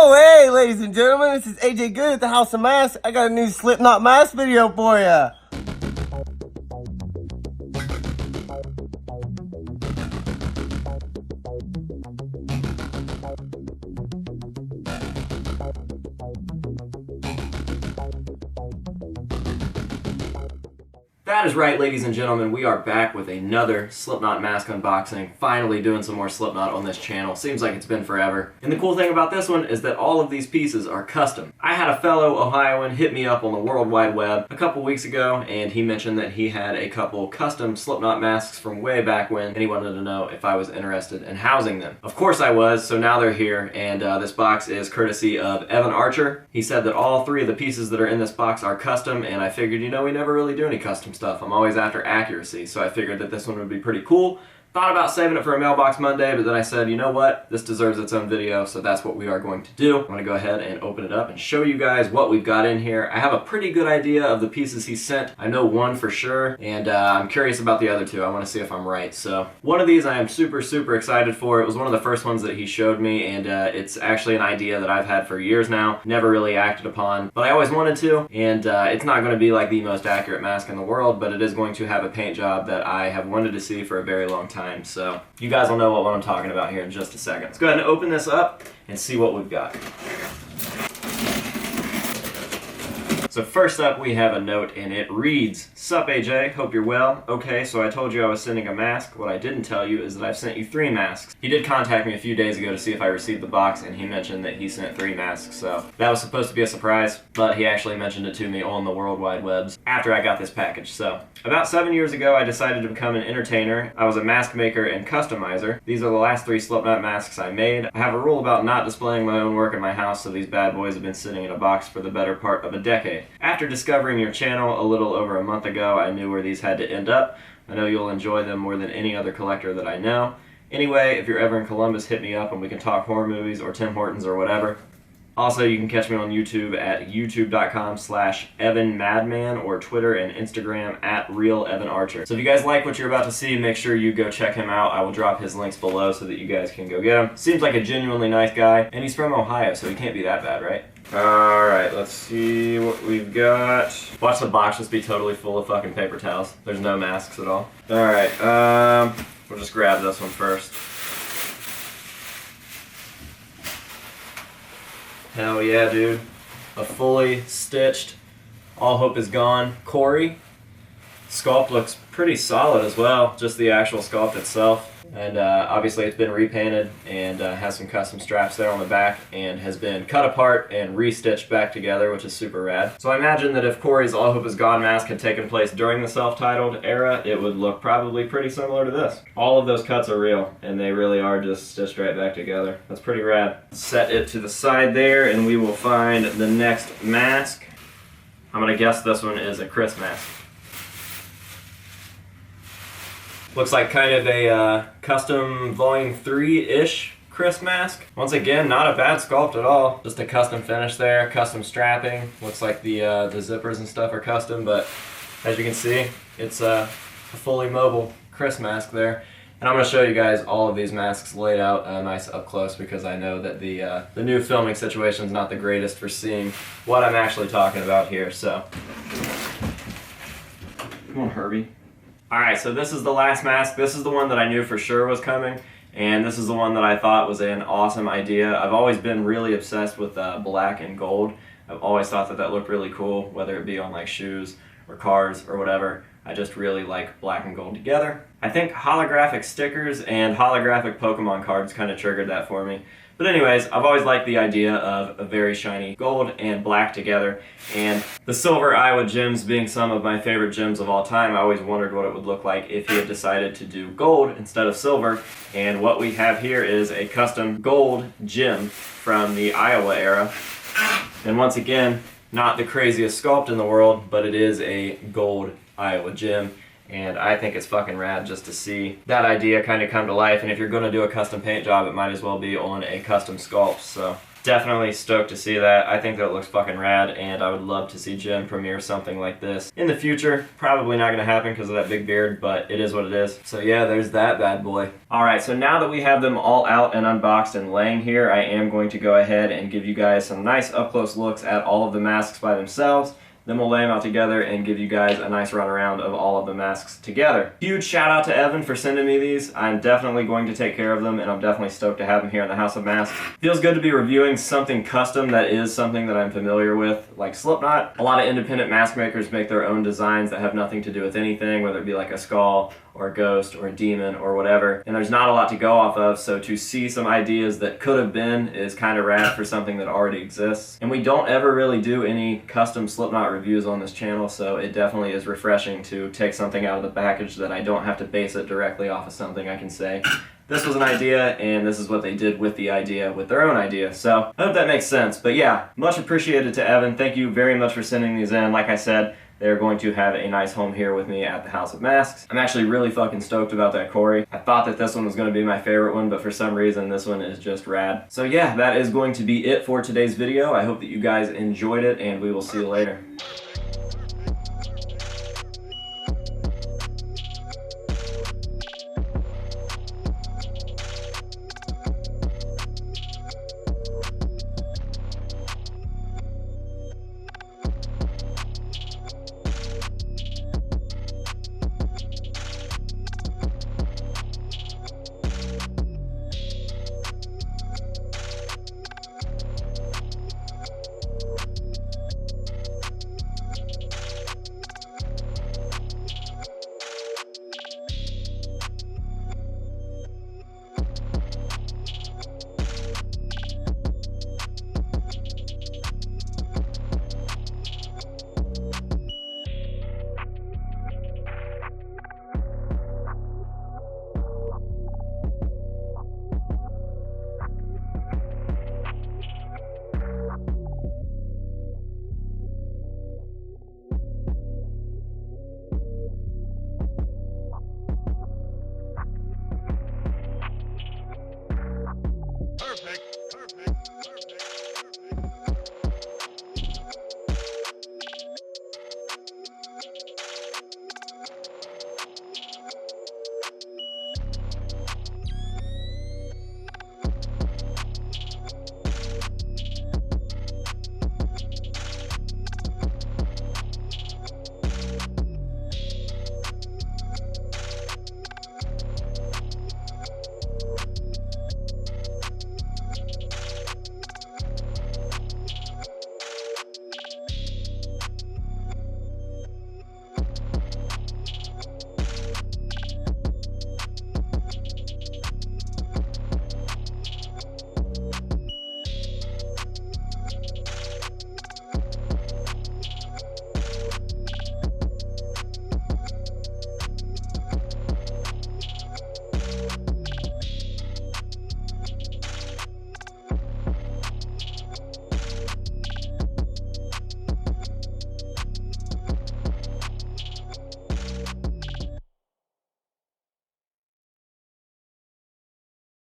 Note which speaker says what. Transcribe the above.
Speaker 1: Oh, hey, ladies and gentlemen, this is AJ Good at the House of Masks. I got a new Slipknot mask video for ya.
Speaker 2: That is right, ladies and gentlemen, we are back with another Slipknot mask unboxing. Finally doing some more Slipknot on this channel. Seems like it's been forever. And the cool thing about this one is that all of these pieces are custom. I had a fellow Ohioan hit me up on the World Wide Web a couple weeks ago, and he mentioned that he had a couple custom Slipknot masks from way back when, and he wanted to know if I was interested in housing them. Of course I was, so now they're here, and this box is courtesy of Evan Archer. He said that all three of the pieces that are in this box are custom, and I figured, you know, we never really do any custom stuff. I'm always after accuracy, so I figured that this one would be pretty cool. Thought about saving it for a Mailbox Monday, but then I said, you know what? This deserves its own video, so that's what we are going to do. I'm going to go ahead and open it up and show you guys what we've got in here. I have a pretty good idea of the pieces he sent. I know one for sure, and I'm curious about the other two. I want to see if I'm right. So one of these I am super excited for. It was one of the first ones that he showed me, and it's actually an idea that I've had for years now. Never really acted upon, but I always wanted to, and it's not going to be like the most accurate mask in the world, but it is going to have a paint job that I have wanted to see for a very long time. So you guys will know what I'm talking about here in just a second. Let's go ahead and open this up and see what we've got. So first up we have a note, and it reads, "Sup AJ, hope you're well. Okay, so I told you I was sending a mask. What I didn't tell you is that I've sent you 3 masks. He did contact me a few days ago to see if I received the box, and he mentioned that he sent 3 masks, so that was supposed to be a surprise, but he actually mentioned it to me on the World Wide Webs after I got this package. So about 7 years ago I decided to become an entertainer. I was a mask maker and customizer. These are the last 3 Slipknot masks I made. I have a rule about not displaying my own work in my house, so these bad boys have been sitting in a box for the better part of a decade. After discovering your channel a little over a month ago, I knew where these had to end up. I know you'll enjoy them more than any other collector that I know. Anyway, if you're ever in Columbus, hit me up and we can talk horror movies or Tim Hortons or whatever. Also, you can catch me on YouTube at youtube.com/EvanMadman or Twitter and Instagram at RealEvanArcher. So if you guys like what you're about to see, make sure you go check him out. I will drop his links below so that you guys can go get him. Seems like a genuinely nice guy, and he's from Ohio, so he can't be that bad, right? Alright, let's see what we've got. Watch the box just be totally full of fucking paper towels. There's no masks at all. Alright, we'll just grab this one first. Hell yeah, dude. A fully stitched All Hope Is Gone Corey. Sculpt looks pretty solid as well, just the actual sculpt itself. And obviously it's been repainted and has some custom straps there on the back and has been cut apart and re-stitched back together, which is super rad. So I imagine that if Corey's All Hope Is Gone mask had taken place during the self-titled era, it would look probably pretty similar to this. All of those cuts are real, and they really are just stitched right back together. That's pretty rad. Set it to the side there, and we will find the next mask. I'm gonna guess this one is a Chris mask. Looks like kind of a custom volume 3-ish Chris mask. Once again, not a bad sculpt at all. Just a custom finish there, custom strapping. Looks like the zippers and stuff are custom, but as you can see, it's a fully mobile Chris mask there. And I'm going to show you guys all of these masks laid out nice up close, because I know that the new filming situation is not the greatest for seeing what I'm actually talking about here. So, come on, Herbie. Alright, so this is the last mask. This is the one that I knew for sure was coming, and this is the one that I thought was an awesome idea. I've always been really obsessed with black and gold. I've always thought that that looked really cool, whether it be on like shoes or cars or whatever. I just really like black and gold together. I think holographic stickers and holographic Pokemon cards kind of triggered that for me. But anyways, I've always liked the idea of a very shiny gold and black together, and the silver Iowa gems being some of my favorite gems of all time, I always wondered what it would look like if he had decided to do gold instead of silver. And what we have here is a custom gold gem from the Iowa era. And once again, not the craziest sculpt in the world, but it is a gold Iowa gem. And I think it's fucking rad just to see that idea kind of come to life. And if you're going to do a custom paint job, it might as well be on a custom sculpt. So Definitely stoked to see that. I think that it looks fucking rad, and I would love to see Jen premiere something like this in the future. Probably not gonna happen because of that big beard, but it is what it is. So yeah, there's that bad boy. Alright, so now that we have them all out and unboxed and laying here, I am going to go ahead and give you guys some nice up-close looks at all of the masks by themselves. Then we'll lay them out together and give you guys a nice run around of all of the masks together. Huge shout out to Evan for sending me these. I'm definitely going to take care of them, and I'm definitely stoked to have them here in the House of Masks. Feels good to be reviewing something custom that is something that I'm familiar with, like Slipknot. A lot of independent mask makers make their own designs that have nothing to do with anything, whether it be like a skull or a ghost or a demon or whatever, and there's not a lot to go off of, so to see some ideas that could have been is kind of rad for something that already exists. And we don't ever really do any custom Slipknot reviews on this channel, so it definitely is refreshing to take something out of the package that I don't have to base it directly off of something. I can say, this was an idea, and this is what they did with the idea, with their own idea. So I hope that makes sense. But yeah, much appreciated to Evan. Thank you very much for sending these in. Like I said, they're going to have a nice home here with me at the House of Masks. I'm actually really fucking stoked about that Corey. I thought that this one was going to be my favorite one, but for some reason this one is just rad. So yeah, that is going to be it for today's video. I hope that you guys enjoyed it, and we will see you later.